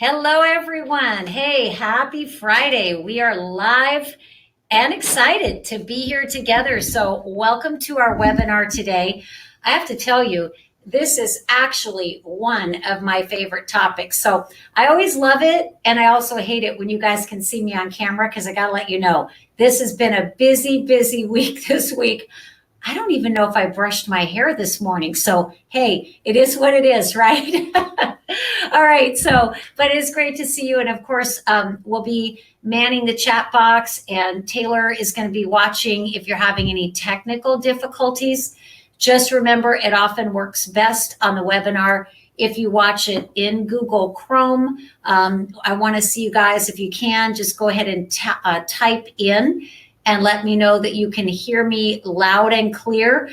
Hello, everyone. Hey, happy Friday. We are live and excited to be here together. So, welcome to our webinar today. I have to tell you, this is actually one of my favorite topics. So, I always love it, and I also hate it when you guys can see me on camera because I got to let you know this has been a busy week this week. I don't even know if I brushed my hair this morning. So, hey, it is what it is, right? All right. So, but it is great to see you. And of course, we'll be manning the chat box, and Taylor is going to be watching if you're having any technical difficulties. Just remember, it often works best on the webinar if you watch it in Google Chrome. I want to see you guys, if you can, just go ahead and type in and let me know that you can hear me loud and clear.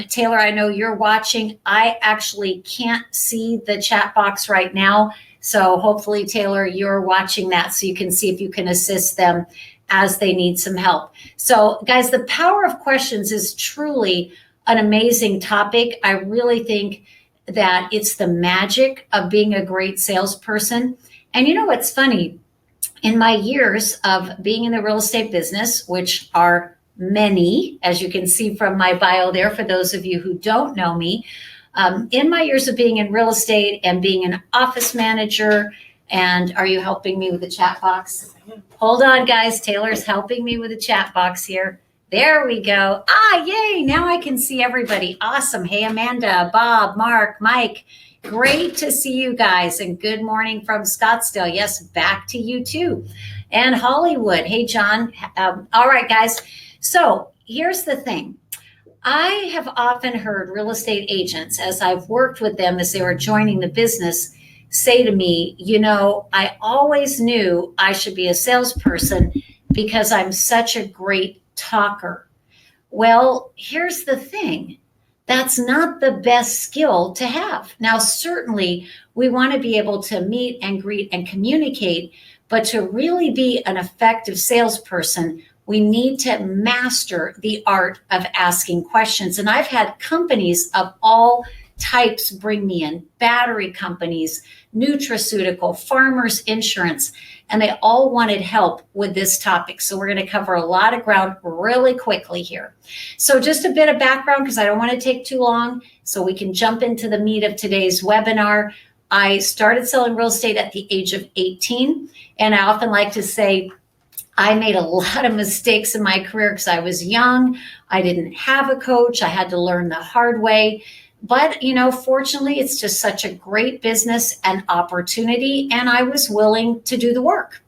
Taylor, I know you're watching. I actually can't see the chat box right now. So hopefully, Taylor, you're watching that so you can see if you can assist them as they need some help. So guys, the power of questions is truly an amazing topic. I really think that it's the magic of being a great salesperson. And you know what's funny? In my years of being in the real estate business, which are many, as you can see from my bio there, for those of you who don't know me, in my years of being in real estate and being an office manager, and are you helping me with the chat box? Hold on, guys. Taylor's helping me with the chat box here. There we go. Yay. Now I can see everybody. Awesome. Hey, Amanda, Bob, Mark, Mike. Great to see you guys, and good morning from Scottsdale. Yes, back to you too. And Hollywood. Hey, John. All right, guys. So here's the thing. I have often heard real estate agents, as I've worked with them as they were joining the business, say to me, I always knew I should be a salesperson because I'm such a great talker. Well, here's the thing. That's not the best skill to have. Now, certainly, we want to be able to meet and greet and communicate, but to really be an effective salesperson, we need to master the art of asking questions. And I've had companies of all types bring me in, battery companies, nutraceutical, farmers insurance, and they all wanted help with this topic. So we're going to cover a lot of ground really quickly here. So just a bit of background, because I don't want to take too long, so we can jump into the meat of today's webinar. I started selling real estate at the age of 18, and I often like to say I made a lot of mistakes in my career because I was young. I didn't have a coach. I had to learn the hard way. But, fortunately, it's just such a great business and opportunity, and I was willing to do the work.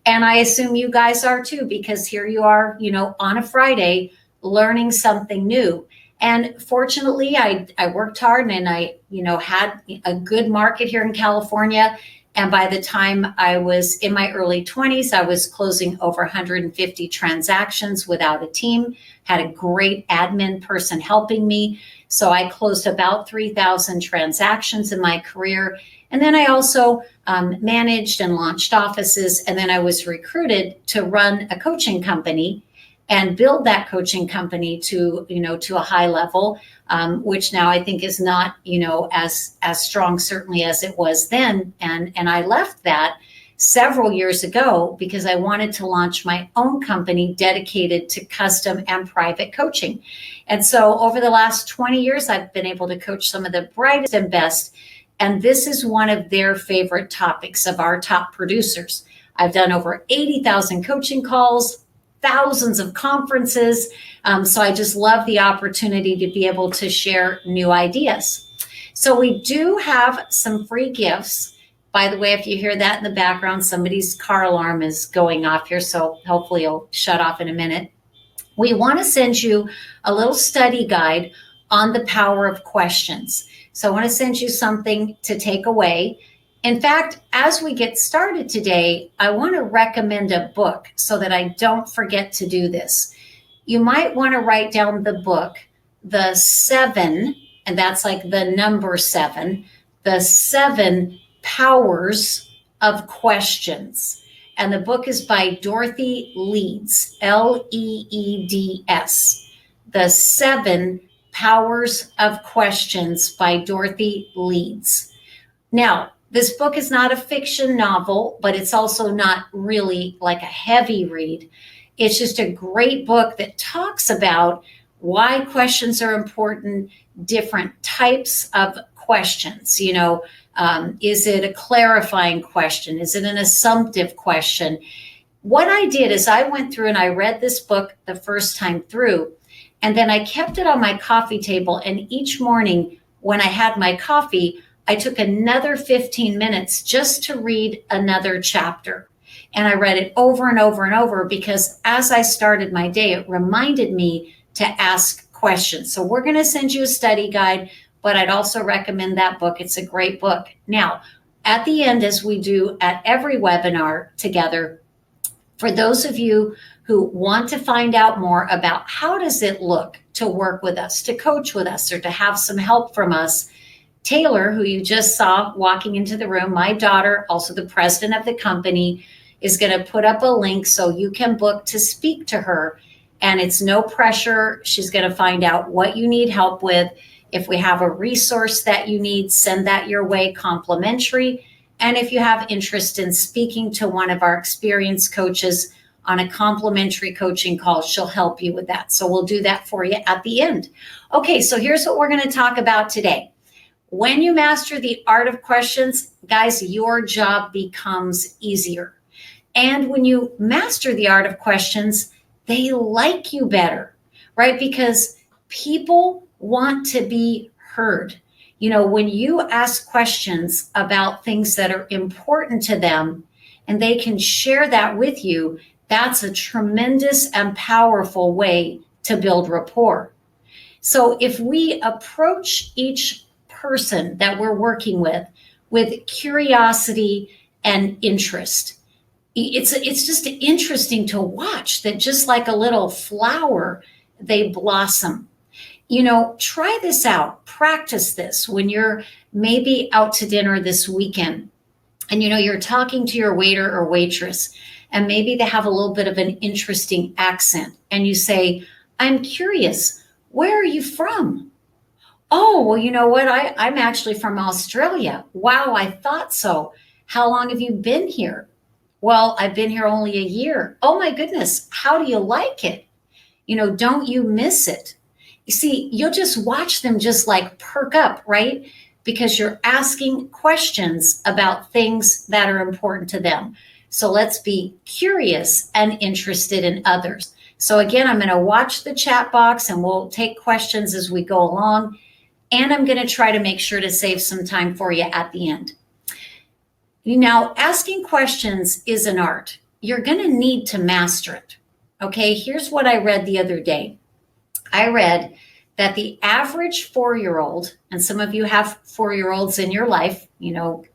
And I assume you guys are too, because here you are, on a Friday, learning something new. And fortunately, I worked hard, and I, had a good market here in California. And by the time I was in my early 20s, I was closing over 150 transactions without a team, had a great admin person helping me. So I closed about 3,000 transactions in my career. And then I also managed and launched offices. And then I was recruited to run a coaching company and build that coaching company to a high level, which now I think is not, as strong certainly as it was then. And I left that several years ago because I wanted to launch my own company dedicated to custom and private coaching. And so over the last 20 years, I've been able to coach some of the brightest and best. And this is one of their favorite topics of our top producers. I've done over 80,000 coaching calls, thousands of conferences. So I just love the opportunity to be able to share new ideas. So we do have some free gifts. By the way, if you hear that in the background, somebody's car alarm is going off here. So hopefully it'll shut off in a minute. We want to send you a little study guide on the power of questions. So I want to send you something to take away. In fact, as we get started today, I want to recommend a book so that I don't forget to do this. You might want to write down the book, The 7, and that's like the number 7, The 7 Powers of Questions. And the book is by Dorothy Leeds, Leeds. The 7 Powers of Questions by Dorothy Leeds. Now, This book is not a fiction novel, but it's also not really like a heavy read. It's just a great book that talks about why questions are important, different types of questions. Is it a clarifying question? Is it an assumptive question? What I did is I went through and I read this book the first time through, and then I kept it on my coffee table. And each morning when I had my coffee, I took another 15 minutes just to read another chapter. And I read it over and over and over because as I started my day, it reminded me to ask questions. So we're going to send you a study guide, but I'd also recommend that book. It's a great book. Now, at the end, as we do at every webinar together, for those of you who want to find out more about how does it look to work with us, to coach with us, or to have some help from us, Taylor, who you just saw walking into the room, my daughter, also the president of the company, is going to put up a link so you can book to speak to her. And it's no pressure. She's going to find out what you need help with. If we have a resource that you need, send that your way complimentary. And if you have interest in speaking to one of our experienced coaches on a complimentary coaching call, she'll help you with that. So we'll do that for you at the end. Okay, so here's what we're going to talk about today. When you master the art of questions, guys, your job becomes easier. And when you master the art of questions, they like you better, right? Because people want to be heard. When you ask questions about things that are important to them and they can share that with you, that's a tremendous and powerful way to build rapport. So if we approach each person that we're working with curiosity and interest, it's just interesting to watch that just like a little flower, they blossom. Try this out, practice this when you're maybe out to dinner this weekend and you're talking to your waiter or waitress and maybe they have a little bit of an interesting accent and you say, I'm curious, where are you from? Oh, well, you know what? I'm actually from Australia. Wow, I thought so. How long have you been here? Well, I've been here only a year. Oh my goodness, how do you like it? Don't you miss it? You see, you'll just watch them just like perk up, right? Because you're asking questions about things that are important to them. So let's be curious and interested in others. So again, I'm going to watch the chat box and we'll take questions as we go along. And I'm going to try to make sure to save some time for you at the end. Now, asking questions is an art. You're going to need to master it. Okay, here's what I read the other day. I read that the average 4-year-old, and some of you have 4-year-olds in your life,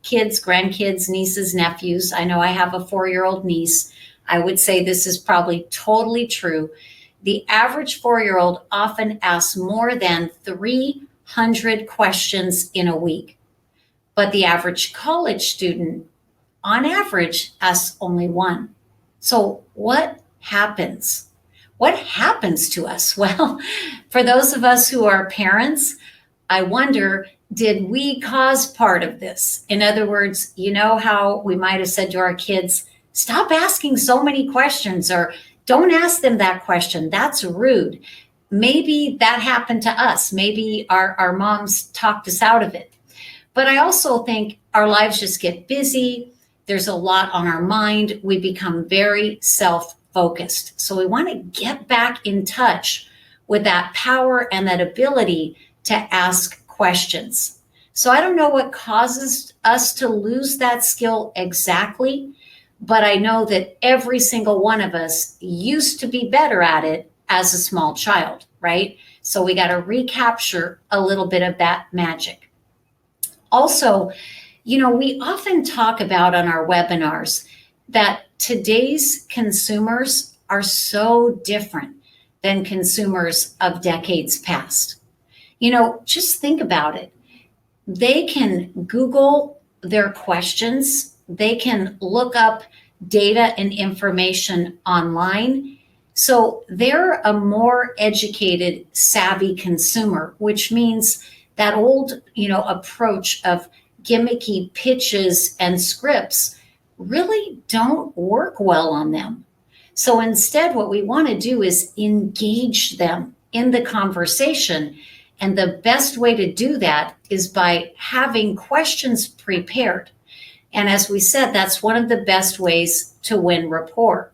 kids, grandkids, nieces, nephews. I know I have a 4-year-old niece. I would say this is probably totally true. The average 4-year-old often asks more than 300 questions in a week. But the average college student, on average, asks only one. So what happens? What happens to us? Well, for those of us who are parents, I wonder, did we cause part of this? In other words, how we might have said to our kids, stop asking so many questions, or don't ask them that question. That's rude. Maybe that happened to us. Maybe our moms talked us out of it. But I also think our lives just get busy. There's a lot on our mind. We become very self-focused. So we want to get back in touch with that power and that ability to ask questions. So I don't know what causes us to lose that skill exactly, but I know that every single one of us used to be better at it as a small child, right? So we got to recapture a little bit of that magic. Also, we often talk about on our webinars that today's consumers are so different than consumers of decades past. Just think about it. They can Google their questions. They can look up data and information online. So they're a more educated, savvy consumer, which means that old, approach of gimmicky pitches and scripts really don't work well on them. So instead, what we want to do is engage them in the conversation. And the best way to do that is by having questions prepared. And as we said, that's one of the best ways to win rapport.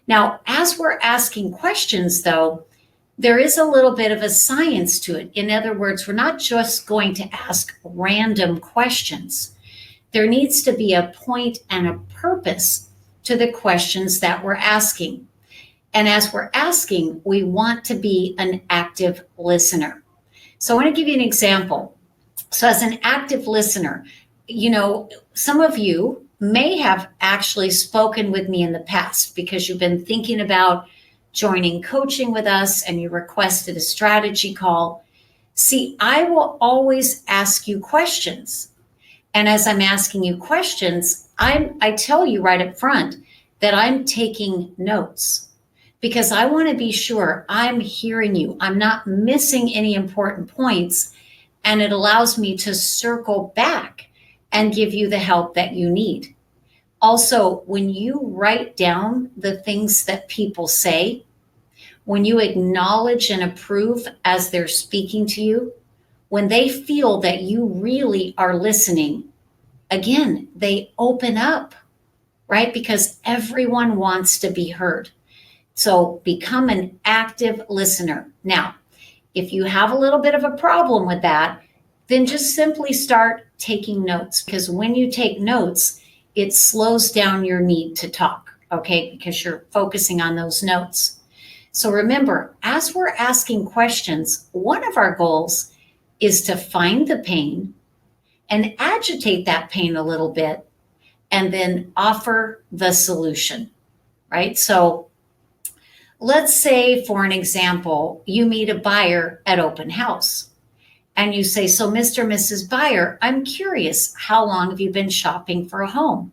Now, as we're asking questions, though, there is a little bit of a science to it. In other words, we're not just going to ask random questions. There needs to be a point and a purpose to the questions that we're asking. And as we're asking, we want to be an active listener. So I want to give you an example. So as an active listener, some of you may have actually spoken with me in the past because you've been thinking about joining coaching with us and you requested a strategy call. See, I will always ask you questions. And as I'm asking you questions, I tell you right up front that I'm taking notes because I want to be sure I'm hearing you. I'm not missing any important points, and it allows me to circle back and give you the help that you need. Also, when you write down the things that people say, when you acknowledge and approve as they're speaking to you, when they feel that you really are listening, again, they open up, right? Because everyone wants to be heard. So become an active listener. Now, if you have a little bit of a problem with that, then just simply start taking notes, because when you take notes, it slows down your need to talk, okay? Because you're focusing on those notes. So remember, as we're asking questions, one of our goals is to find the pain and agitate that pain a little bit, and then offer the solution, right? So let's say, for an example, you meet a buyer at open house and you say, so Mr. and Mrs. Buyer, I'm curious, how long have you been shopping for a home?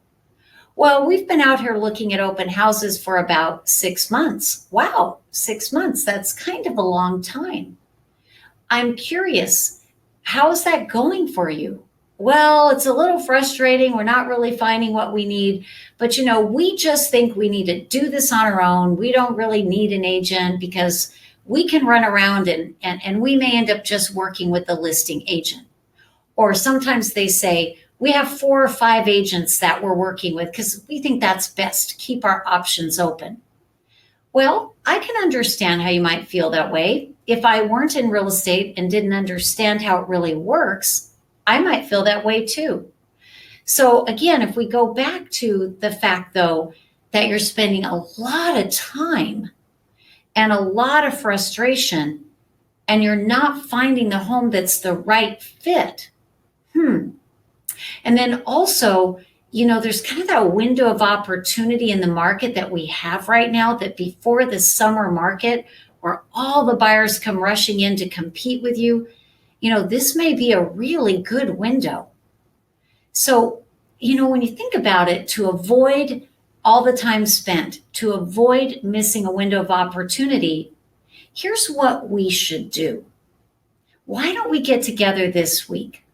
Well, we've been out here looking at open houses for about 6 months. Wow, 6 months, that's kind of a long time. I'm curious, how's that going for you? Well, it's a little frustrating. We're not really finding what we need. But, we just think we need to do this on our own. We don't really need an agent because we can run around and we may end up just working with the listing agent. Or sometimes they say, we have 4 or 5 agents that we're working with because we think that's best to keep our options open. Well, I can understand how you might feel that way. If I weren't in real estate and didn't understand how it really works, I might feel that way too. So again, if we go back to the fact, though, that you're spending a lot of time and a lot of frustration and you're not finding the home that's the right fit. And then also, there's kind of that window of opportunity in the market that we have right now, that before the summer market where all the buyers come rushing in to compete with you, this may be a really good window. So, when you think about it, to avoid all the time spent, to avoid missing a window of opportunity, here's what we should do. Why don't we get together this week?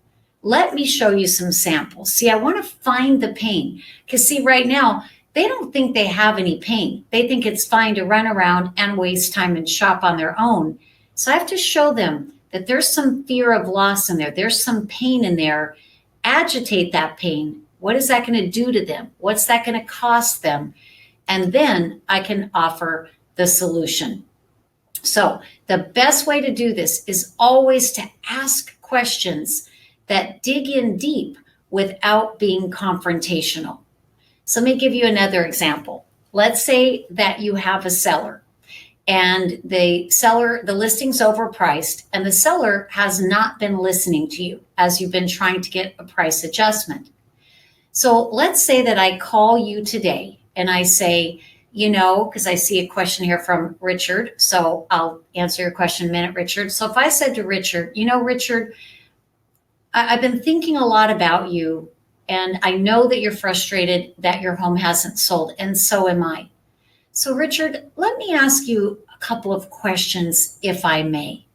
Let me show you some samples. See, I want to find the pain, because right now, they don't think they have any pain. They think it's fine to run around and waste time and shop on their own. So I have to show them that there's some fear of loss in there. There's some pain in there. Agitate that pain. What is that going to do to them? What's that going to cost them? And then I can offer the solution. So the best way to do this is always to ask questions that dig in deep without being confrontational. So let me give you another example. Let's say that you have a seller and the listing's overpriced and the seller has not been listening to you as you've been trying to get a price adjustment. So let's say that I call you today and I say, because I see a question here from Richard, so I'll answer your question in a minute, Richard. So if I said to Richard, Richard, I've been thinking a lot about you, and I know that you're frustrated that your home hasn't sold, and so am I. So Richard, let me ask you a couple of questions, if I may.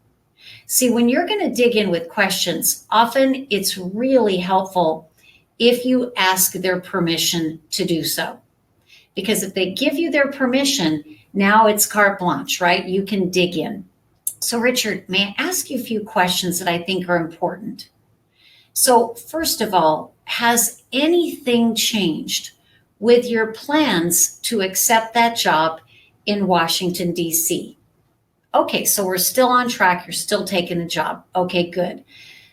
See, when you're going to dig in with questions, often it's really helpful if you ask their permission to do so. Because if they give you their permission, now it's carte blanche, right? You can dig in. So, Richard, may I ask you a few questions that I think are important? So, first of all, has anything changed with your plans to accept that job in Washington, D.C.? Okay, so we're still on track. You're still taking the job. Okay, good.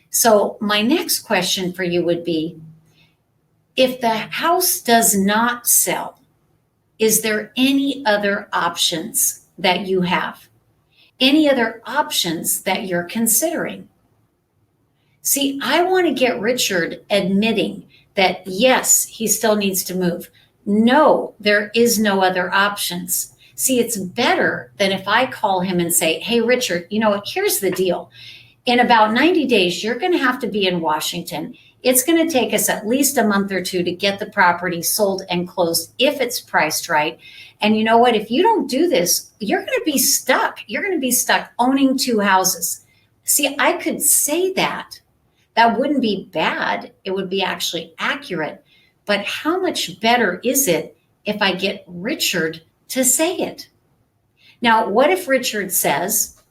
So, my next question for you would be, if the house does not sell, is there any other options that you have? Any other options that you're considering? See, I want to get Richard admitting that yes, he still needs to move. No, there is no other options. See, it's better than if I call him and say, hey, Richard, you know what? Here's the deal. In about 90 days, you're going to have to be in Washington. It's going to take us at least a month or two to get the property sold and closed if it's priced right. And you know what? If you don't do this, you're going to be stuck. You're going to be stuck owning two houses. See, I could say that. That wouldn't be bad. It would be actually accurate. But how much better is it if I get Richard to say it? Now, what if Richard says,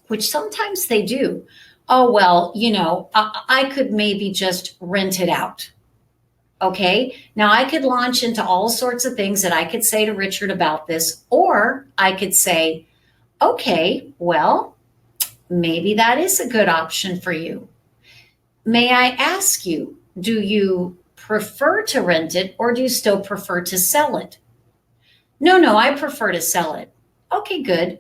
which sometimes they do, oh, well, you know, I could maybe just rent it out. Okay. Now I could launch into all sorts of things that I could say to Richard about this, or I could say, okay, well, maybe that is a good option for you. May I ask you, do you prefer to rent it or do you still prefer to sell it? No, I prefer to sell it. Okay, good.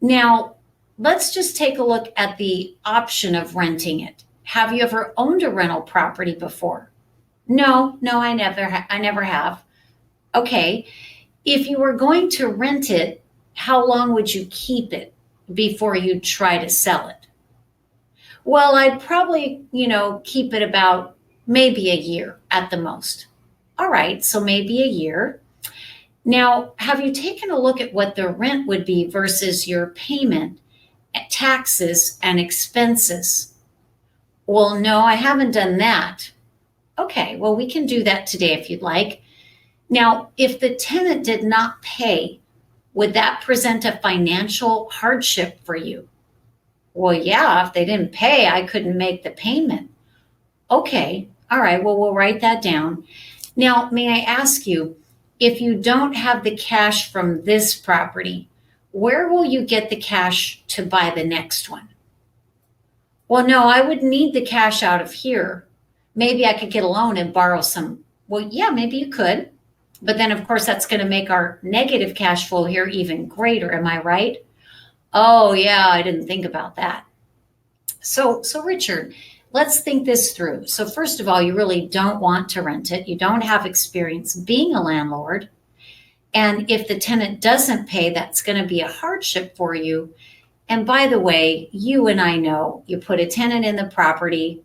Now, let's just take a look at the option of renting it. Have you ever owned a rental property before? No, I never have. Okay. If you were going to rent it, how long would you keep it before you try to sell it? Well, I'd probably, keep it about maybe a year at the most. All right, so maybe a year. Now, have you taken a look at what the rent would be versus your payment, taxes, and expenses? Well, no, I haven't done that. Okay, well, we can do that today if you'd like. Now, if the tenant did not pay, would that present a financial hardship for you? Well, yeah, if they didn't pay, I couldn't make the payment. Okay, all right, well, we'll write that down. Now, may I ask you, if you don't have the cash from this property, where will you get the cash to buy the next one? Well, no, I would need the cash out of here. Maybe I could get a loan and borrow some. Well, yeah, maybe you could. But then, of course, that's going to make our negative cash flow here even greater. Am I right? Oh, yeah, I didn't think about that. So Richard, let's think this through. So first of all, you really don't want to rent it. You don't have experience being a landlord. And if the tenant doesn't pay, that's going to be a hardship for you. And by the way, you and I know you put a tenant in the property,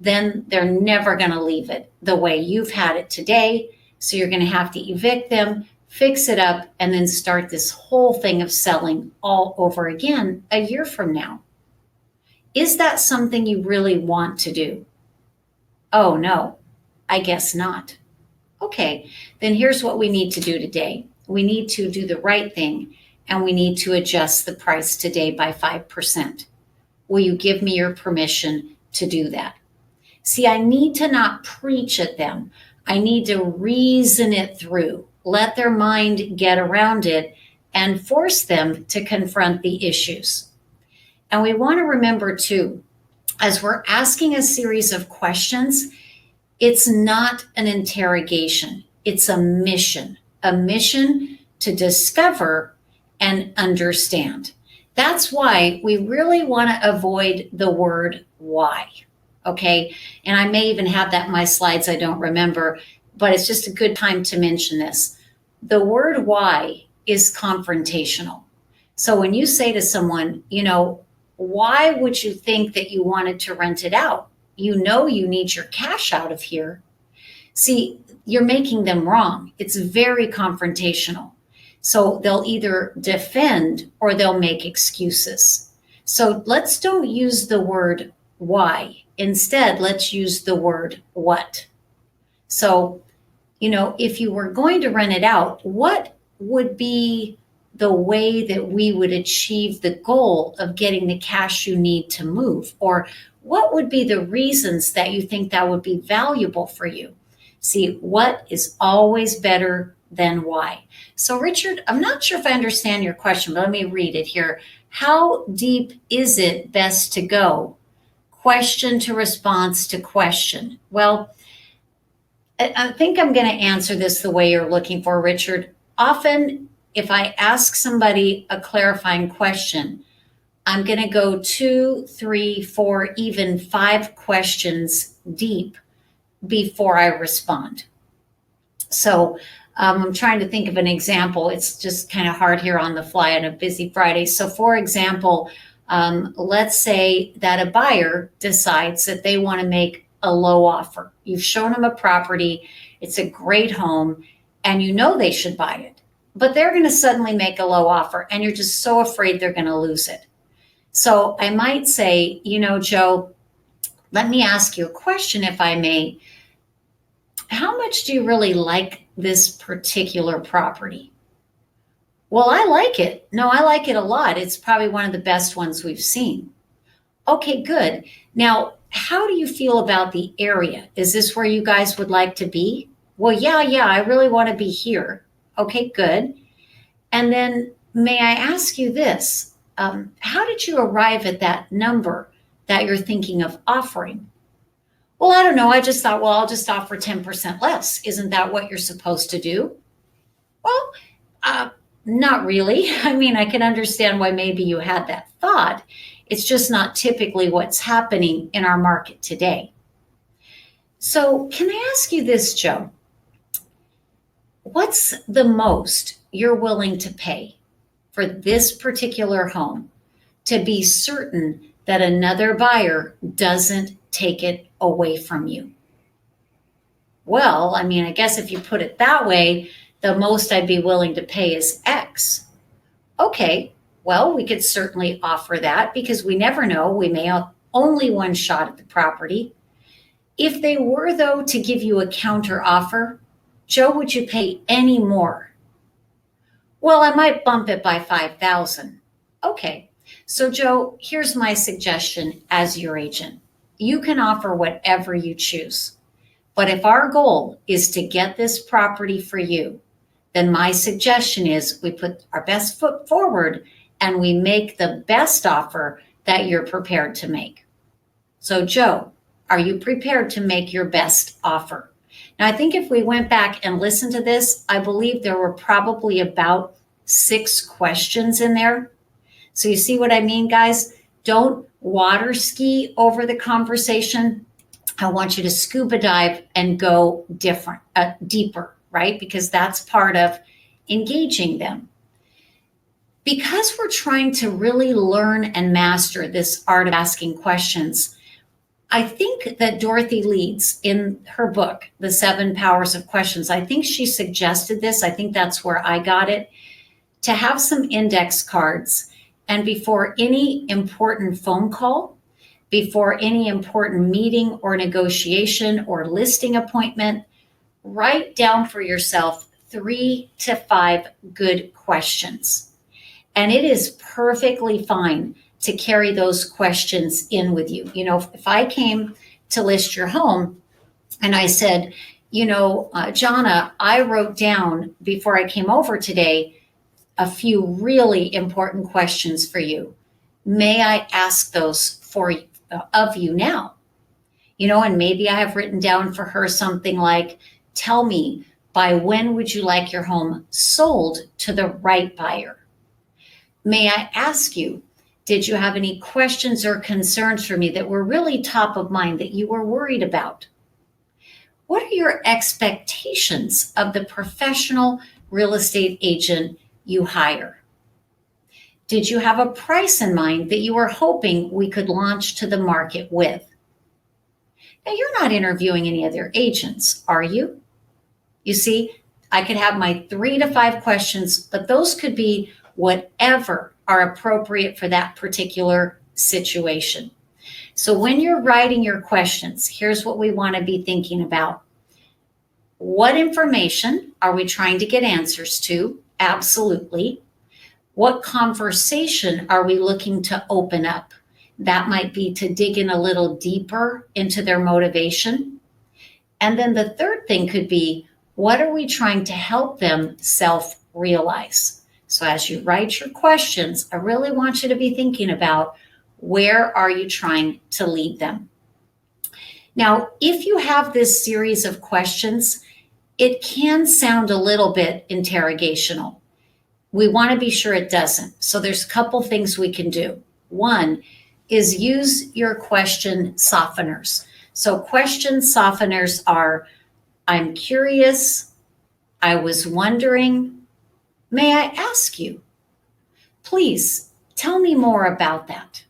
then they're never going to leave it the way you've had it today. So you're going to have to evict them, fix it up, and then start this whole thing of selling all over again a year from now. Is that something you really want to do? Oh, no, I guess not. Okay, then here's what we need to do today. We need to do the right thing, and we need to adjust the price today by 5%. Will you give me your permission to do that? See, I need to not preach at them. I need to reason it through, let their mind get around it, and force them to confront the issues. And we want to remember too, as we're asking a series of questions, it's not an interrogation. It's a mission to discover and understand. That's why we really want to avoid the word why. Okay. And I may even have that in my slides. I don't remember, but it's just a good time to mention this. The word why is confrontational. So when you say to someone, why would you think that you wanted to rent it out? You need your cash out of here. See, you're making them wrong. It's very confrontational. So they'll either defend or they'll make excuses. So let's don't use the word why. Instead, let's use the word what. So, if you were going to rent it out, what would be the way that we would achieve the goal of getting the cash you need to move? Or what would be the reasons that you think that would be valuable for you? See, what is always better than why. So, Richard, I'm not sure if I understand your question, but let me read it here. How deep is it best to go? Question to response to question. Well, I think I'm going to answer this the way you're looking for, Richard. Often, if I ask somebody a clarifying question, I'm going to go 2, 3, 4, even 5 questions deep before I respond. So I'm trying to think of an example. It's just kind of hard here on the fly on a busy Friday. So, for example, let's say that a buyer decides that they want to make a low offer. You've shown them a property, it's a great home, and you know they should buy it, but they're going to suddenly make a low offer, and you're just so afraid they're going to lose it. So I might say, Joe, let me ask you a question, if I may. How much do you really like this particular property? Well, I like it. No, I like it a lot. It's probably one of the best ones we've seen. Okay, good. Now, how do you feel about the area? Is this where you guys would like to be? Well, yeah, I really want to be here. Okay, good. And then may I ask you this? How did you arrive at that number that you're thinking of offering? Well, I don't know. I just thought, I'll just offer 10% less. Isn't that what you're supposed to do? Well, not really. I mean, I can understand why maybe you had that thought. It's just not typically what's happening in our market today. So, can I ask you this, Joe? What's the most you're willing to pay for this particular home to be certain that another buyer doesn't take it away from you? Well, I mean, I guess if you put it that way, the most I'd be willing to pay is X. Okay, well, we could certainly offer that because we never know. We may have only one shot at the property. If they were, though, to give you a counter offer, Joe, would you pay any more? Well, I might bump it by $5,000. Okay, so Joe, here's my suggestion as your agent. You can offer whatever you choose. But if our goal is to get this property for you, then my suggestion is we put our best foot forward and we make the best offer that you're prepared to make. So, Joe, are you prepared to make your best offer? Now, I think if we went back and listened to this, I believe there were probably about 6 questions in there. So you see what I mean, guys? Don't water ski over the conversation. I want you to scuba dive and go deeper, right? Because that's part of engaging them. Because we're trying to really learn and master this art of asking questions, I think that Dorothy Leeds, in her book, The 7 Powers of Questions, I think she suggested this. I think that's where I got it, to have some index cards. And before any important phone call, before any important meeting or negotiation or listing appointment, write down for yourself 3 to 5 good questions. And it is perfectly fine to carry those questions in with you. If I came to list your home and I said, Jonna, I wrote down before I came over today a few really important questions for you. May I ask those of you now? And maybe I have written down for her something like, tell me, by when would you like your home sold to the right buyer? May I ask you, did you have any questions or concerns for me that were really top of mind that you were worried about? What are your expectations of the professional real estate agent you hire? Did you have a price in mind that you were hoping we could launch to the market with? Now, you're not interviewing any other agents, are you? You see, I could have my 3 to 5 questions, but those could be whatever are appropriate for that particular situation. So when you're writing your questions, here's what we want to be thinking about. What information are we trying to get answers to? Absolutely. What conversation are we looking to open up? That might be to dig in a little deeper into their motivation. And then the third thing could be, what are we trying to help them self-realize? So as you write your questions, I really want you to be thinking about, where are you trying to lead them? Now, if you have this series of questions, it can sound a little bit interrogational. We want to be sure it doesn't. So there's a couple things we can do. One is use your question softeners. So question softeners are, I'm curious, I was wondering, may I ask you? Please tell me more about that.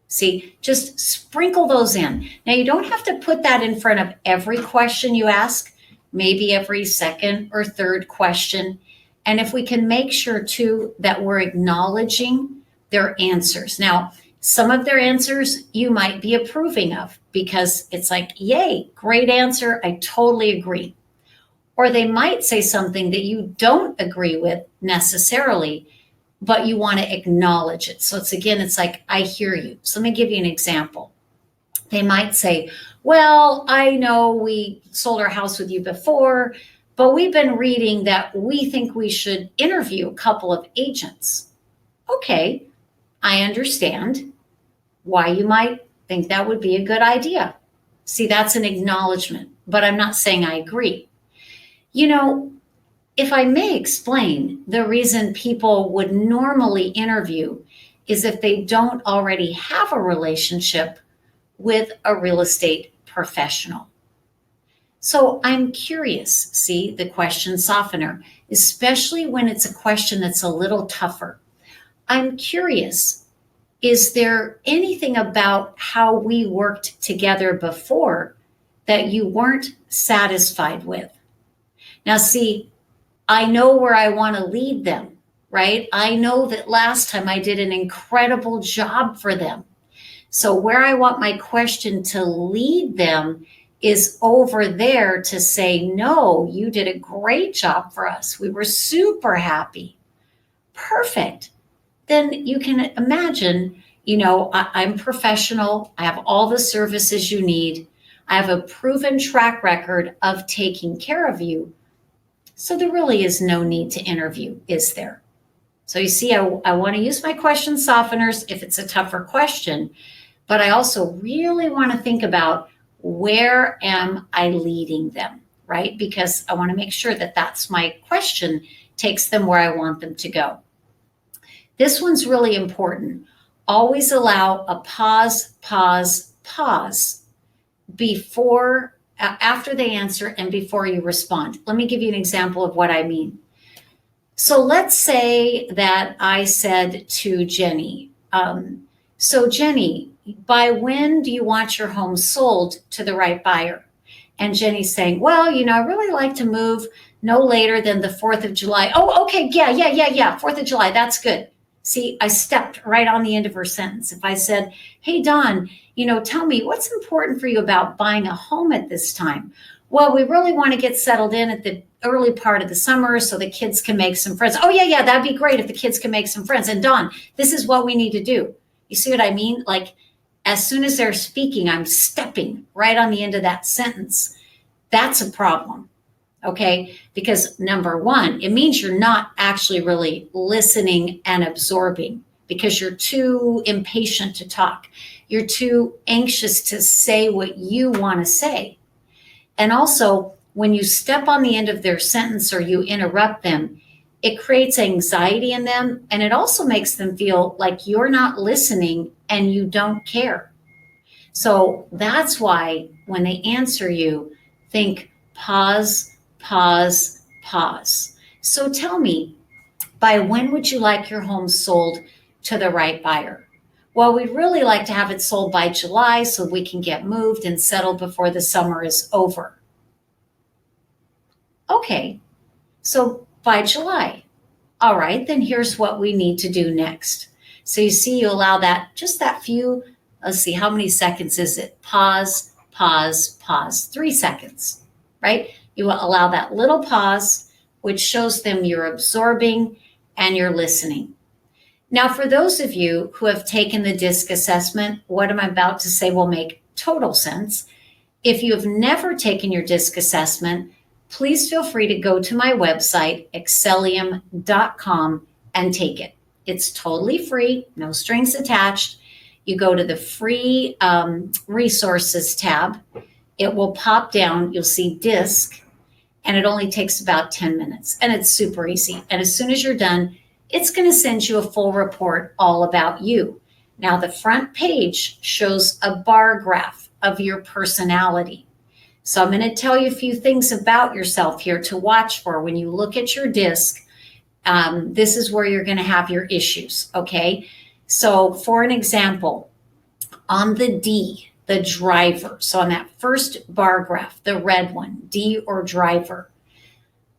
See, just sprinkle those in. Now, you don't have to put that in front of every question you ask, maybe every second or third question. And if we can make sure too that we're acknowledging their answers. Now, some of their answers you might be approving of because it's like, yay, great answer. I totally agree. Or they might say something that you don't agree with necessarily, but you want to acknowledge it. So it's like, I hear you. So let me give you an example. They might say, well, I know we sold our house with you before, but we've been reading that we think we should interview a couple of agents. Okay, I understand why you might think that would be a good idea. See, that's an acknowledgement, but I'm not saying I agree. You know, if I may explain, the reason people would normally interview is if they don't already have a relationship with a real estate professional. So I'm curious, see, the question softener, especially when it's a question that's a little tougher. I'm curious, is there anything about how we worked together before that you weren't satisfied with? Now, see, I know where I want to lead them, right? I know that last time I did an incredible job for them. So where I want my question to lead them is over there to say, no, you did a great job for us. We were super happy. Perfect. Then you can imagine, I'm professional. I have all the services you need. I have a proven track record of taking care of you. So there really is no need to interview, is there? So you see, I want to use my question softeners if it's a tougher question, but I also really want to think about, where am I leading them, right? Because I want to make sure that that's my question takes them where I want them to go. This one's really important. Always allow a pause before, after they answer and before you respond. Let me give you an example of what I mean. So let's say that I said to Jenny, so Jenny, by when do you want your home sold to the right buyer? And Jenny's saying, well, I really like to move no later than the 4th of July. Oh, okay. Yeah. 4th of July. That's good. See, I stepped right on the end of her sentence. If I said, hey, Dawn, tell me what's important for you about buying a home at this time? Well, we really want to get settled in at the early part of the summer so the kids can make some friends. Oh, yeah, that'd be great if the kids can make some friends. And Dawn, this is what we need to do. You see what I mean? Like, as soon as they're speaking, I'm stepping right on the end of that sentence. That's a problem, okay? Because number one, it means you're not actually really listening and absorbing because you're too impatient to talk. You're too anxious to say what you want to say. And also, when you step on the end of their sentence or you interrupt them, it creates anxiety in them, and it also makes them feel like you're not listening and you don't care. So that's why when they answer you, think pause. So tell me, by when would you like your home sold to the right buyer? Well, we'd really like to have it sold by July so we can get moved and settled before the summer is over. Okay, so by July. All right, then here's what we need to do next. So you see, you allow that, just that few, let's see, how many seconds is it? Pause, pause, pause, 3 seconds, right? You allow that little pause, which shows them you're absorbing and you're listening. Now, for those of you who have taken the DISC assessment, what I'm about to say will make total sense. If you have never taken your DISC assessment, please feel free to go to my website, excellium.com, and take it. It's totally free, no strings attached. You go to the free resources tab. It will pop down. You'll see DISC, and it only takes about 10 minutes. And it's super easy. And as soon as you're done, it's going to send you a full report all about you. Now, the front page shows a bar graph of your personality. So I'm going to tell you a few things about yourself here to watch for when you look at your DISC. This is where you're going to have your issues, okay? So for an example, on the D, the driver, so on that first bar graph, the red one, D or driver,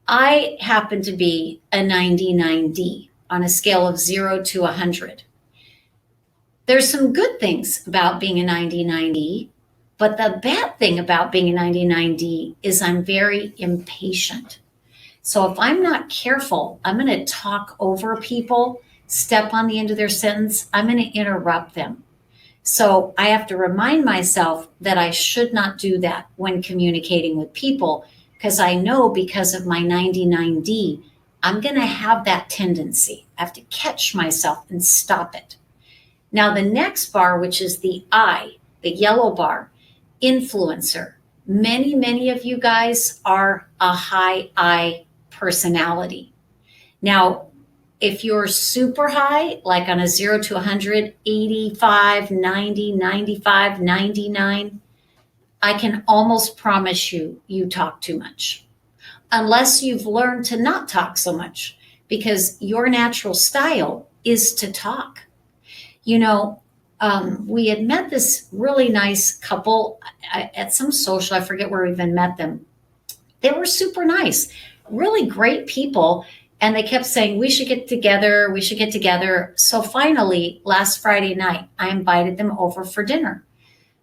I happen to be a 99D on a scale of 0 to 100. There's some good things about being a 99D, but the bad thing about being a 99D is I'm very impatient. So if I'm not careful, I'm going to talk over people, step on the end of their sentence, I'm going to interrupt them. So I have to remind myself that I should not do that when communicating with people, because I know because of my 99D, I'm going to have that tendency. I have to catch myself and stop it. Now, the next bar, which is the I, the yellow bar, influencer. Many of you guys are a high I personality. Now, if you're super high, like on a 0 to 100, 85, 90, 95, 99, I can almost promise you, you talk too much. Unless you've learned to not talk so much, because your natural style is to talk. You know, we had met this really nice couple at some social, I forget where we even met them. They were super nice, really great people. And they kept saying, we should get together, we should get together. So finally, last Friday night, I invited them over for dinner.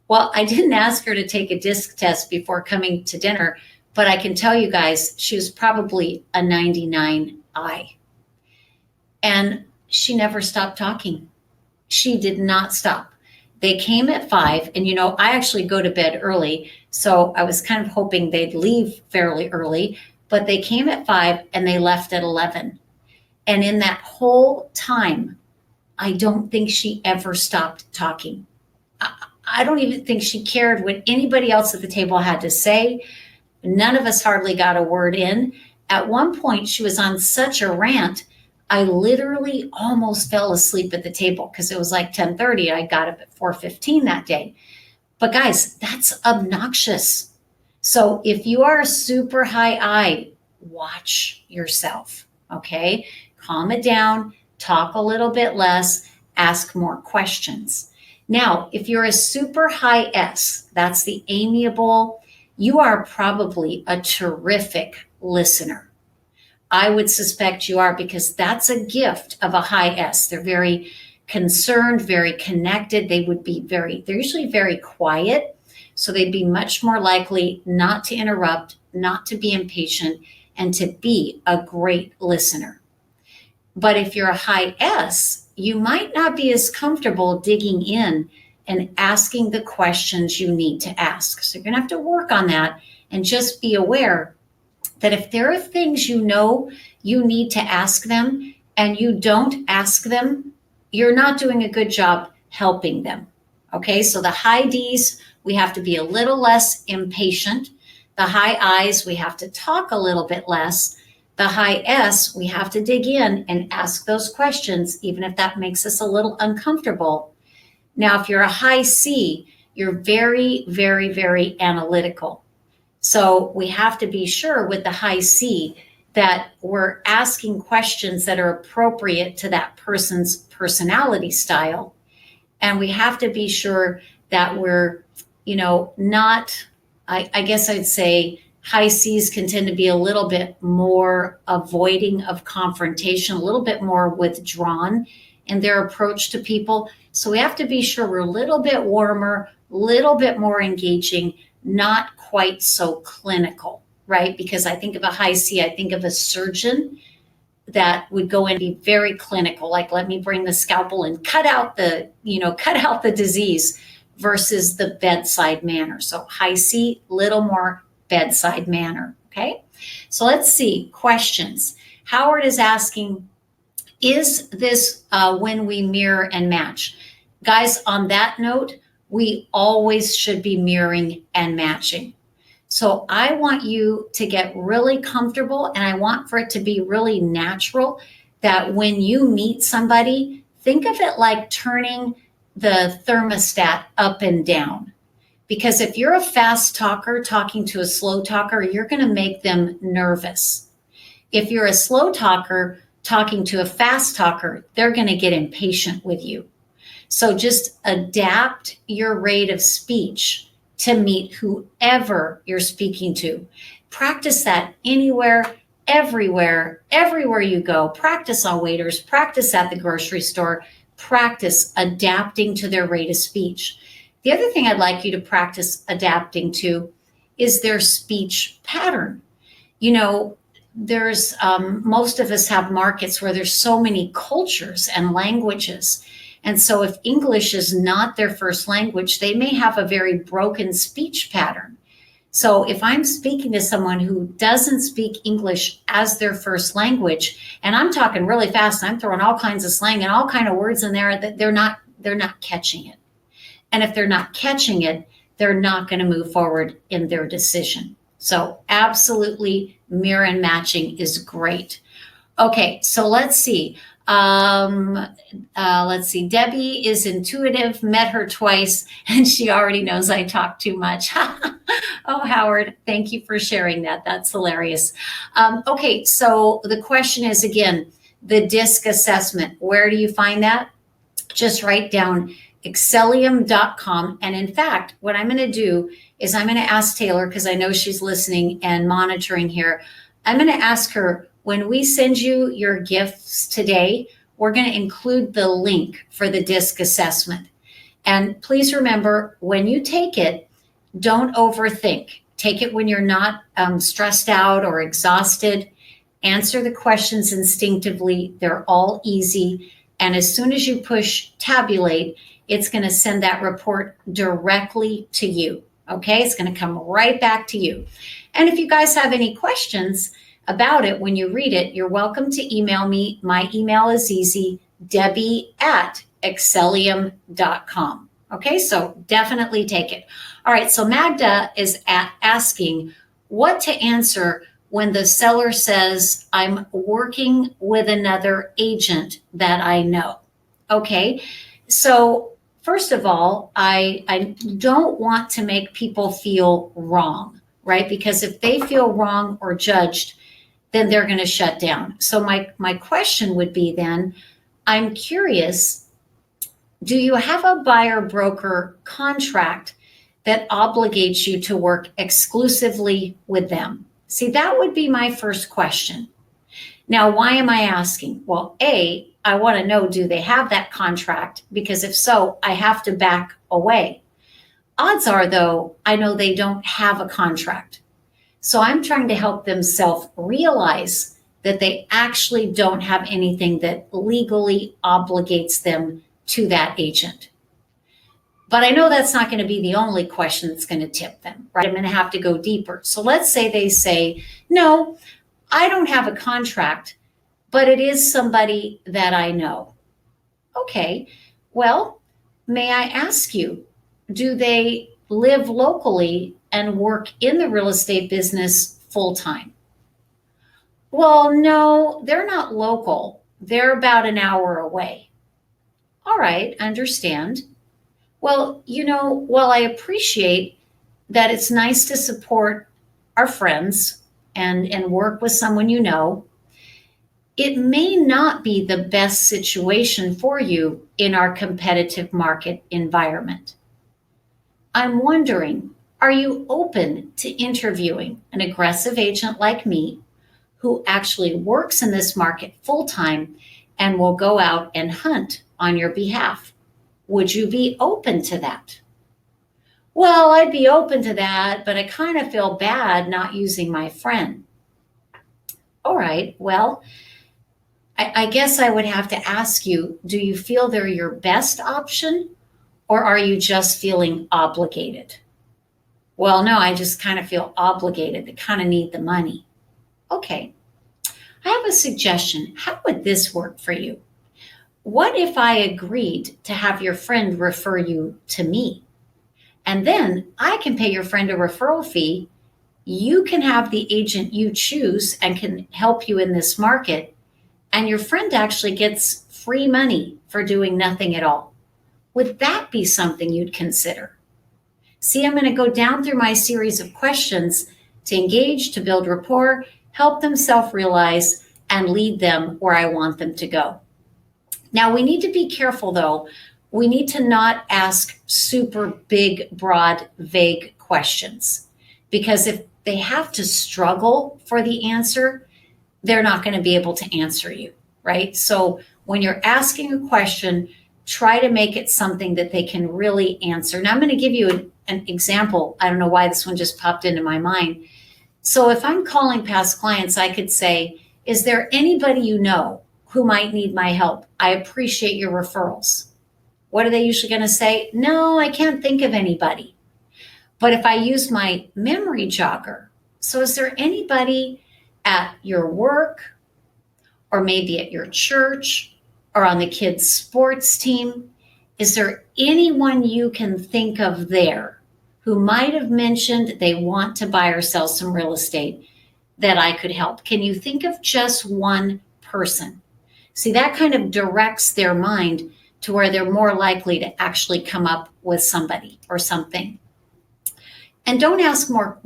Well, I didn't ask her to take a DISC test before coming to dinner, but I can tell you guys, she was probably a 99I. And she never stopped talking. She did not stop. They came at 5, and you know, I actually go to bed early, so I was kind of hoping they'd leave fairly early, but they came at 5 and they left at 11. And in that whole time, I don't think she ever stopped talking. I don't even think she cared what anybody else at the table had to say. None of us hardly got a word in. At one point, she was on such a rant, I literally almost fell asleep at the table because it was like 10:30. I got up at 4:15 that day. But guys, that's obnoxious. So if you are a super high I, watch yourself, okay? Calm it down, talk a little bit less, ask more questions. Now, if you're a super high S, that's the amiable, you are probably a terrific listener. I would suspect you are, because that's a gift of a high S. They're very concerned, very connected. They're usually very quiet. So they'd be much more likely not to interrupt, not to be impatient, and to be a great listener. But if you're a high S, you might not be as comfortable digging in and asking the questions you need to ask. So you're going to have to work on that, and just be aware that if there are things you know you need to ask them and you don't ask them, you're not doing a good job helping them. Okay, so the high Ds, we have to be a little less impatient. The high Is, we have to talk a little bit less. The high S, we have to dig in and ask those questions, even if that makes us a little uncomfortable. Now, if you're a high C, you're very, very, very analytical. So we have to be sure with the high C that we're asking questions that are appropriate to that person's personality style. And we have to be sure that we're, not, I guess I'd say high Cs can tend to be a little bit more avoiding of confrontation, a little bit more withdrawn and their approach to people. So we have to be sure we're a little bit warmer, a little bit more engaging, not quite so clinical, right? Because I think of a high C, I think of a surgeon that would go and be very clinical, like let me bring the scalpel and cut out the disease, versus the bedside manner. So high C, little more bedside manner. Okay, so let's see questions. Howard is asking, is this when we mirror and match? Guys, on that note, we always should be mirroring and matching. So I want you to get really comfortable, and I want for it to be really natural that when you meet somebody, think of it like turning the thermostat up and down. Because if you're a fast talker talking to a slow talker, you're going to make them nervous. If you're a slow talker talking to a fast talker, they're going to get impatient with you. So just adapt your rate of speech to meet whoever you're speaking to. Practice that anywhere, everywhere you go. Practice on waiters, practice at the grocery store, practice adapting to their rate of speech. The other thing I'd like you to practice adapting to is their speech pattern. You know, there's most of us have markets where there's so many cultures and languages. And so if English is not their first language, they may have a very broken speech pattern. So if I'm speaking to someone who doesn't speak English as their first language, and I'm talking really fast, and I'm throwing all kinds of slang and all kind of words in there, that they're not catching it. And if they're not catching it, they're not going to move forward in their decision. So absolutely, mirror and matching is great. Okay, so let's see. Debbie is intuitive, met her twice, and she already knows I talk too much. Oh, Howard, thank you for sharing that. That's hilarious. Okay, so the question is, again, the DISC assessment. Where do you find that? Just write down Excellium.com. And in fact, what I'm going to do is I'm going to ask Taylor, because I know she's listening and monitoring here. I'm going to ask her, when we send you your gifts today, we're going to include the link for the DISC assessment. And please remember, when you take it, don't overthink. Take it when you're not stressed out or exhausted. Answer the questions instinctively. They're all easy. And as soon as you push tabulate, it's going to send that report directly to you. Okay, it's going to come right back to you. And if you guys have any questions about it when you read it, you're welcome to email me. My email is easy, Debbie@Excellium.com. Okay, so definitely take it. All right, so Magda is asking what to answer when the seller says, I'm working with another agent that I know. Okay, so first of all, I don't want to make people feel wrong, right? Because if they feel wrong or judged, then they're going to shut down. So my question would be then, I'm curious, do you have a buyer broker contract that obligates you to work exclusively with them? See, that would be my first question. Now, why am I asking? Well, A, I want to know, do they have that contract? Because if so, I have to back away. Odds are, though, I know they don't have a contract. So I'm trying to help them self-realize that they actually don't have anything that legally obligates them to that agent. But I know that's not going to be the only question that's going to tip them, right? I'm going to have to go deeper. So let's say they say, no, I don't have a contract, but it is somebody that I know. Okay, well, may I ask you, do they live locally and work in the real estate business full-time? Well, no, they're not local. They're about an hour away. All right, understand. Well, while I appreciate that it's nice to support our friends and work with someone you know, it may not be the best situation for you in our competitive market environment. I'm wondering, are you open to interviewing an aggressive agent like me who actually works in this market full-time and will go out and hunt on your behalf. Would you be open to that? Well, I'd be open to that, but I kind of feel bad not using my friend. All right, well, I guess I would have to ask you, do you feel they're your best option, or are you just feeling obligated? Well, no, I just kind of feel obligated. They kind of need the money. Okay, I have a suggestion. How would this work for you? What if I agreed to have your friend refer you to me? And then I can pay your friend a referral fee. You can have the agent you choose and can help you in this market. And your friend actually gets free money for doing nothing at all. Would that be something you'd consider? See, I'm going to go down through my series of questions to engage, to build rapport, help them self-realize, and lead them where I want them to go. Now, we need to be careful, though. We need to not ask super big, broad, vague questions, because if they have to struggle for the answer, they're not going to be able to answer you, right? So when you're asking a question, try to make it something that they can really answer. Now, I'm going to give you an example. I don't know why this one just popped into my mind. So if I'm calling past clients, I could say, is there anybody you know who might need my help? I appreciate your referrals. What are they usually going to say? No, I can't think of anybody. But if I use my memory jogger, so is there anybody at your work, or maybe at your church, or on the kids' sports team? Is there anyone you can think of there who might have mentioned they want to buy or sell some real estate that I could help? Can you think of just one person? See, that kind of directs their mind to where they're more likely to actually come up with somebody or something. And don't ask more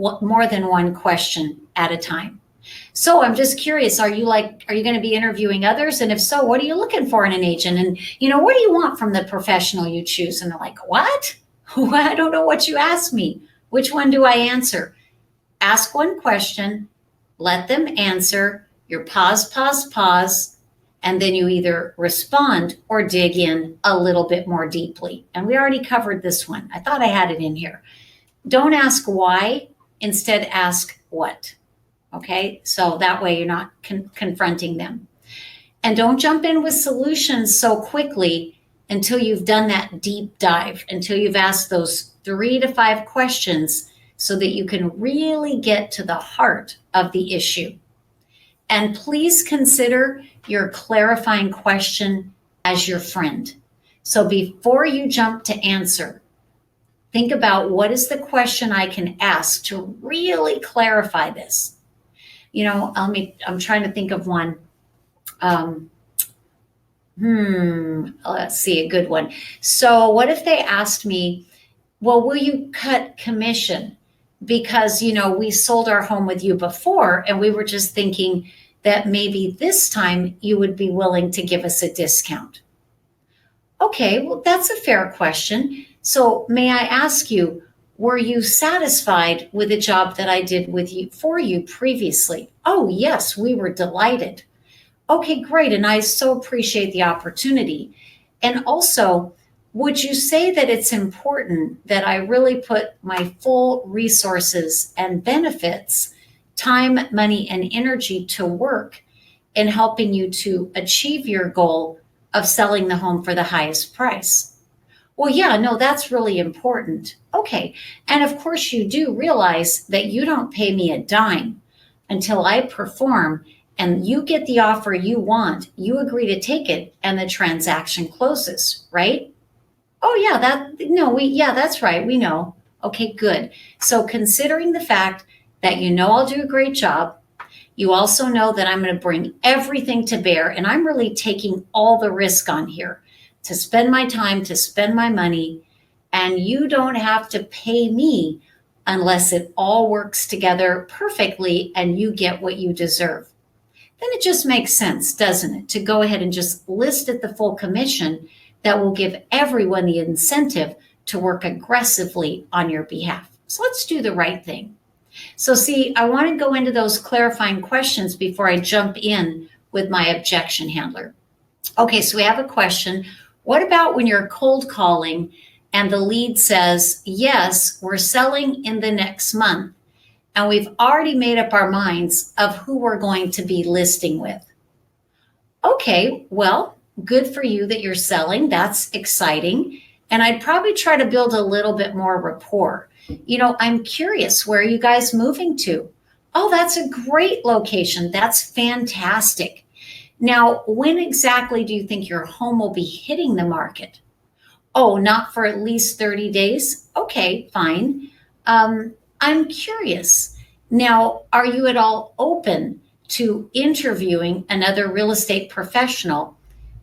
than one question at a time. So I'm just curious, are you going to be interviewing others? And if so, what are you looking for in an agent? And, what do you want from the professional you choose? And they're like, what? I don't know what you asked me. Which one do I answer? Ask one question, let them answer, you pause, and then you either respond or dig in a little bit more deeply. And we already covered this one. I thought I had it in here. Don't ask why, instead ask what. Okay, so that way you're not confronting them. And don't jump in with solutions so quickly until you've done that deep dive, until you've asked those 3 to 5 questions so that you can really get to the heart of the issue. And please consider your clarifying question as your friend. So before you jump to answer, think about, what is the question I can ask to really clarify this? I'm trying to think of one. Let's see, a good one. So what if they asked me, well, will you cut commission? Because, we sold our home with you before, and we were just thinking that maybe this time you would be willing to give us a discount. Okay, well, that's a fair question. So may I ask you, were you satisfied with the job that I did for you previously? Oh, yes, we were delighted. Okay, great. And I so appreciate the opportunity. And also, would you say that it's important that I really put my full resources and benefits, time, money, and energy to work in helping you to achieve your goal of selling the home for the highest price? Well, yeah, no, that's really important. Okay. And of course, you do realize that you don't pay me a dime until I perform and you get the offer you want, you agree to take it, and the transaction closes, right? Oh, yeah, that's right. We know. Okay, good. So considering the fact that I'll do a great job, you also know that I'm going to bring everything to bear, and I'm really taking all the risk on here to spend my time, to spend my money, and you don't have to pay me unless it all works together perfectly and you get what you deserve. Then it just makes sense, doesn't it, to go ahead and just list at the full commission that will give everyone the incentive to work aggressively on your behalf. So let's do the right thing. So see, I want to go into those clarifying questions before I jump in with my objection handler. Okay, so we have a question. What about when you're cold calling and the lead says, yes, we're selling in the next month, and we've already made up our minds of who we're going to be listing with? Okay, well, good for you that you're selling. That's exciting. And I'd probably try to build a little bit more rapport. I'm curious, where are you guys moving to? Oh, that's a great location. That's fantastic. Now, when exactly do you think your home will be hitting the market? Oh, not for at least 30 days? Okay, fine. I'm curious. Now, are you at all open to interviewing another real estate professional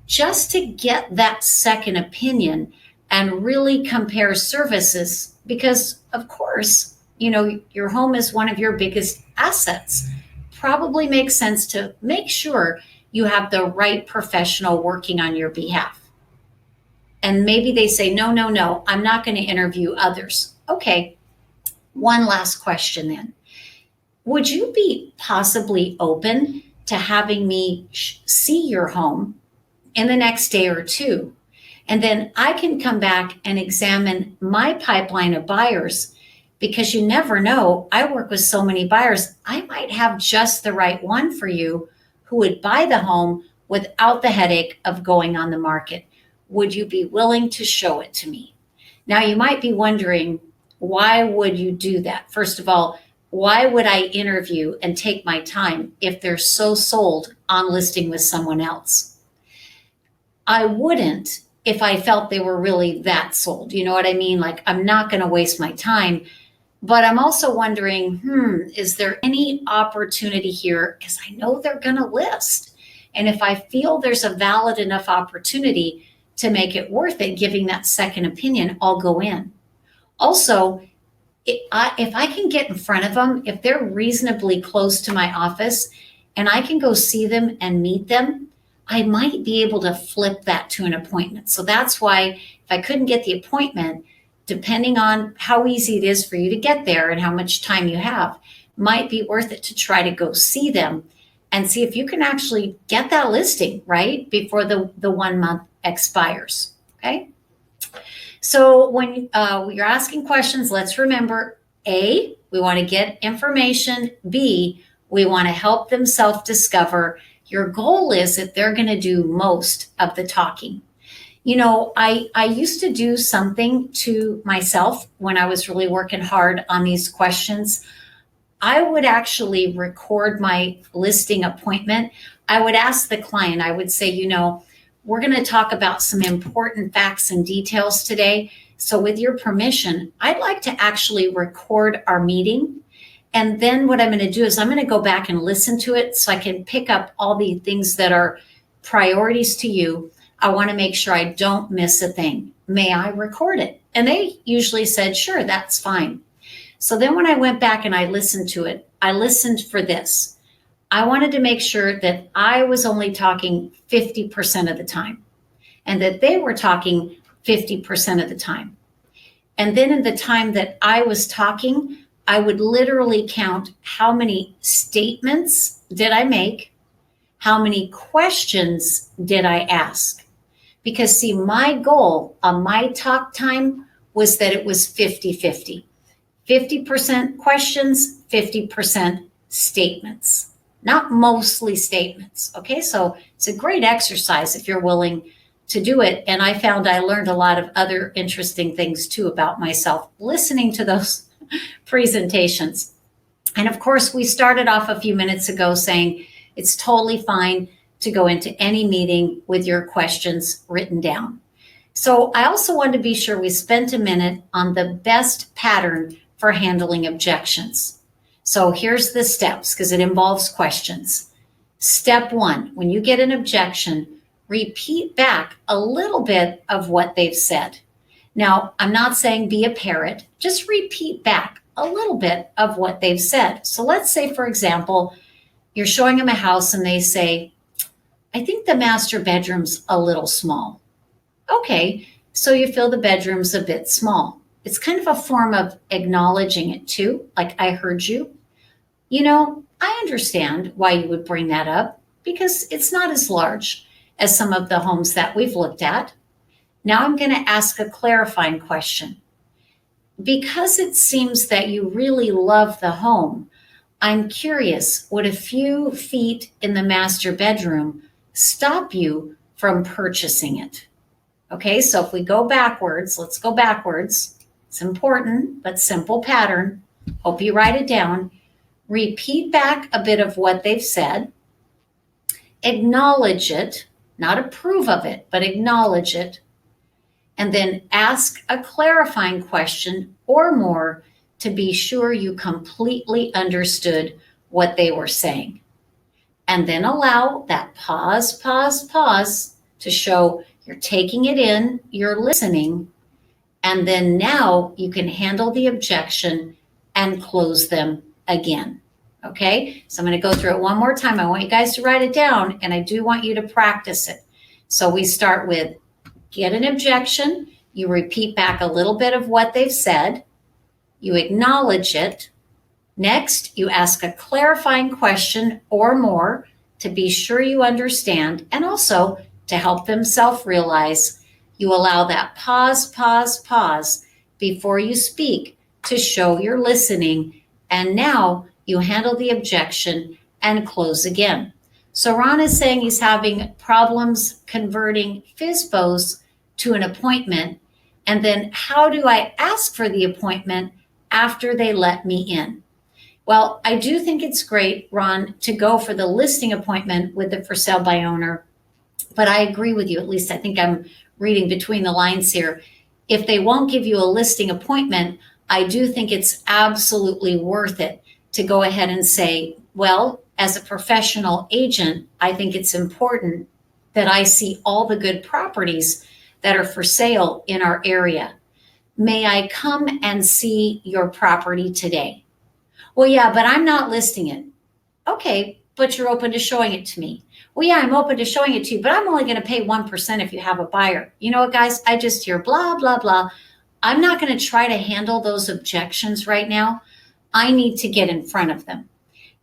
just to get that second opinion and really compare services? Because, of course, your home is one of your biggest assets. Probably makes sense to make sure you have the right professional working on your behalf. And maybe they say, no, no, no, I'm not going to interview others. Okay, one last question then. Would you be possibly open to having me see your home in the next day or two? And then I can come back and examine my pipeline of buyers, because you never know. I work with so many buyers. I might have just the right one for you who would buy the home without the headache of going on the market. Would you be willing to show it to me? Now, you might be wondering, why would you do that? First of all, why would I interview and take my time if they're so sold on listing with someone else? I wouldn't if I felt they were really that sold. You know what I mean? Like, I'm not going to waste my time. But I'm also wondering, is there any opportunity here? Because I know they're going to list. And if I feel there's a valid enough opportunity to make it worth it, giving that second opinion, I'll go in. Also, if I can get in front of them, if they're reasonably close to my office and I can go see them and meet them, I might be able to flip that to an appointment. So that's why if I couldn't get the appointment, depending on how easy it is for you to get there and how much time you have, might be worth it to try to go see them and see if you can actually get that listing right before the 1 month expires. Okay. So when you're asking questions, let's remember, A, we want to get information. B, we want to help them self-discover. Your goal is that they're going to do most of the talking. I used to do something to myself when I was really working hard on these questions. I would actually record my listing appointment. I would ask the client, I would say, we're going to talk about some important facts and details today. So with your permission, I'd like to actually record our meeting. And then what I'm going to do is I'm going to go back and listen to it so I can pick up all the things that are priorities to you. I want to make sure I don't miss a thing. May I record it? And they usually said, sure, that's fine. So then when I went back and I listened to it, I listened for this. I wanted to make sure that I was only talking 50% of the time and that they were talking 50% of the time. And then in the time that I was talking, I would literally count how many statements did I make, how many questions did I ask. Because see, my goal on my talk time was that it was 50-50. 50% questions, 50% statements. Not mostly statements. Okay, so it's a great exercise if you're willing to do it. And I found I learned a lot of other interesting things too about myself listening to those presentations. And of course, we started off a few minutes ago saying it's totally fine to go into any meeting with your questions written down. So I also wanted to be sure we spent a minute on the best pattern for handling objections. So here's the steps because it involves questions. Step 1, when you get an objection, repeat back a little bit of what they've said. Now, I'm not saying be a parrot, just repeat back a little bit of what they've said. So let's say, for example, you're showing them a house and they say, I think the master bedroom's a little small. Okay, so you feel the bedroom's a bit small. It's kind of a form of acknowledging it too, like I heard you. I understand why you would bring that up because it's not as large. as some of the homes that we've looked at. Now I'm going to ask a clarifying question. Because it seems that you really love the home, I'm curious, would a few feet in the master bedroom stop you from purchasing it? Okay, so if we go backwards, let's go backwards. It's important, but simple pattern. Hope you write it down. Repeat back a bit of what they've said. Acknowledge it, not approve of it, but acknowledge it. And then ask a clarifying question or more to be sure you completely understood what they were saying. And then allow that pause to show you're taking it in, you're listening, and then now you can handle the objection and close them again. Okay, so I'm going to go through it one more time. I want you guys to write it down, and I do want you to practice it. So we start with get an objection, you repeat back a little bit of what they've said, you acknowledge it. Next, you ask a clarifying question or more to be sure you understand, and also to help them self-realize. You allow that pause before you speak to show you're listening, and now you handle the objection and close again. So Ron is saying he's having problems converting FSBOs to an appointment, and then how do I ask for the appointment after they let me in? Well, I do think it's great, Ron, to go for the listing appointment with the for sale by owner, but I agree with you, at least I think I'm reading between the lines here. If they won't give you a listing appointment, I do think it's absolutely worth it to go ahead and say, well, as a professional agent, I think it's important that I see all the good properties that are for sale in our area. May I come and see your property today? Well, yeah, but I'm not listing it. Okay, but you're open to showing it to me. Well, yeah, I'm open to showing it to you, but I'm only going to pay 1% if you have a buyer. You know what, guys? I just hear blah, blah, blah. I'm not going to try to handle those objections right now. I need to get in front of them.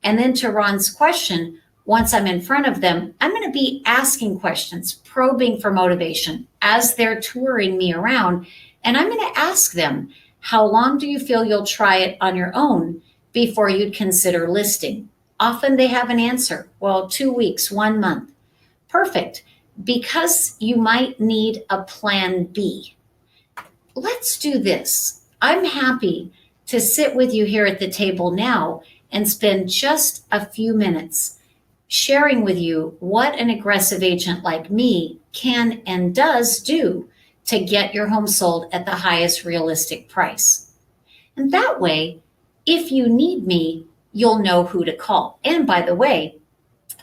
And then to Ron's question, once I'm in front of them, I'm going to be asking questions, probing for motivation as they're touring me around. And I'm going to ask them, how long do you feel you'll try it on your own before you'd consider listing? Often they have an answer. Well, 2 weeks, 1 month. Perfect. Because you might need a plan B. Let's do this. I'm happy to sit with you here at the table now and spend just a few minutes sharing with you what an aggressive agent like me can and does do to get your home sold at the highest realistic price. And that way, if you need me, you'll know who to call. And by the way,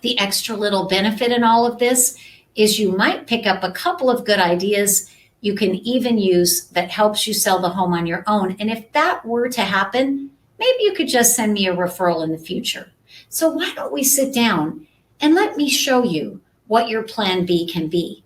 the extra little benefit in all of this is you might pick up a couple of good ideas you can even use that helps you sell the home on your own. And if that were to happen, maybe you could just send me a referral in the future. So why don't we sit down and let me show you what your plan B can be.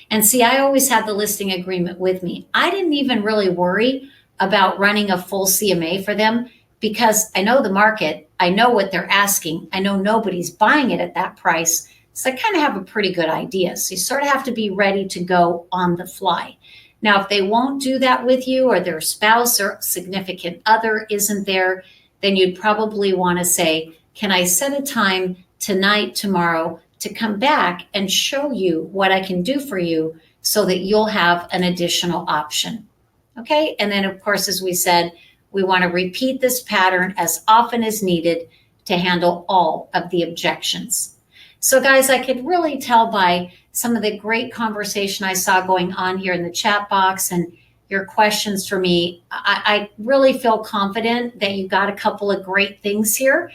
And see, I always had the listing agreement with me. I didn't even really worry about running a full CMA for them because I know the market, I know what they're asking, I know nobody's buying it at that price. So I kind of have a pretty good idea. So you sort of have to be ready to go on the fly. Now, if they won't do that with you or their spouse or significant other isn't there, then you'd probably want to say, can I set a time tonight, tomorrow to come back and show you what I can do for you so that you'll have an additional option. Okay. And then, of course, as we said, we want to repeat this pattern as often as needed to handle all of the objections. So guys, I could really tell by some of the great conversation I saw going on here in the chat box and your questions for me, I really feel confident that you got a couple of great things here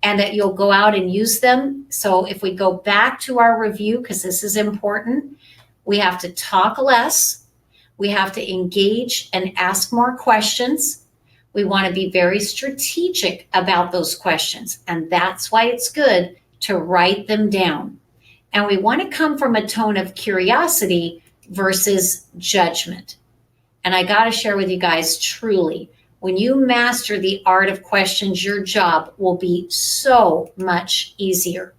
and that you'll go out and use them. So if we go back to our review, because this is important, we have to talk less. We have to engage and ask more questions. We want to be very strategic about those questions. And that's why it's good to write them down. And we want to come from a tone of curiosity versus judgment. And I got to share with you guys, truly, when you master the art of questions, your job will be so much easier.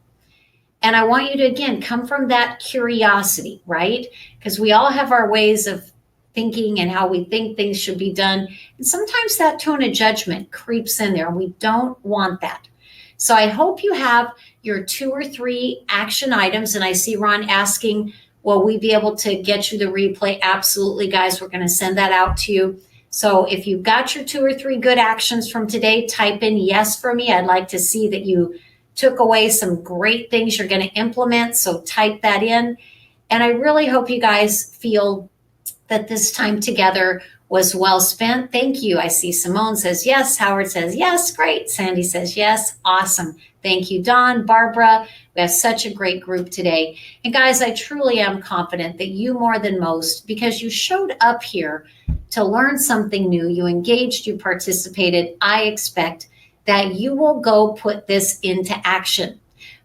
And I want you to, again, come from that curiosity, right? Because we all have our ways of thinking and how we think things should be done. And sometimes that tone of judgment creeps in there, and we don't want that. So I hope you have your 2 or 3 action items. And I see Ron asking, will we be able to get you the replay? Absolutely, guys. We're going to send that out to you. So if you've got your 2 or 3 good actions from today, type in yes for me. I'd like to see that you took away some great things you're going to implement. So type that in. And I really hope you guys feel that this time together was well spent. Thank you. I see Simone says yes. Howard says yes. Great. Sandy says yes. Awesome. Thank you, Don, Barbara. We have such a great group today. And guys, I truly am confident that you more than most, because you showed up here to learn something new, you engaged, you participated, I expect that you will go put this into action.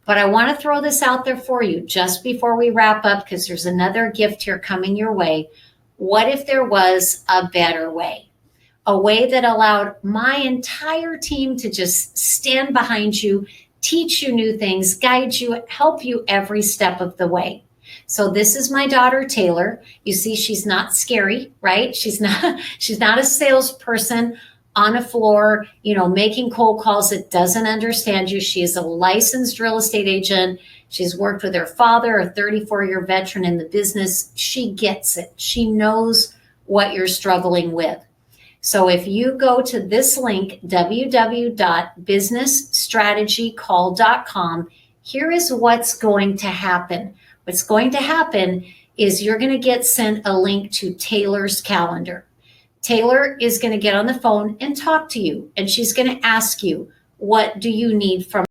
But I want to throw this out there for you just before we wrap up, because there's another gift here coming your way. What if there was a better way? A way that allowed my entire team to just stand behind you, teach you new things, guide you, help you every step of the way. So this is my daughter, Taylor. You see, she's not scary, right? She's not a salesperson on a floor, making cold calls that doesn't understand you. She is a licensed real estate agent. She's worked with her father, a 34-year veteran in the business. She gets it. She knows what you're struggling with. So if you go to this link, www.businessstrategycall.com, here is what's going to happen. What's going to happen is you're going to get sent a link to Taylor's calendar. Taylor is going to get on the phone and talk to you, and she's going to ask you, what do you need from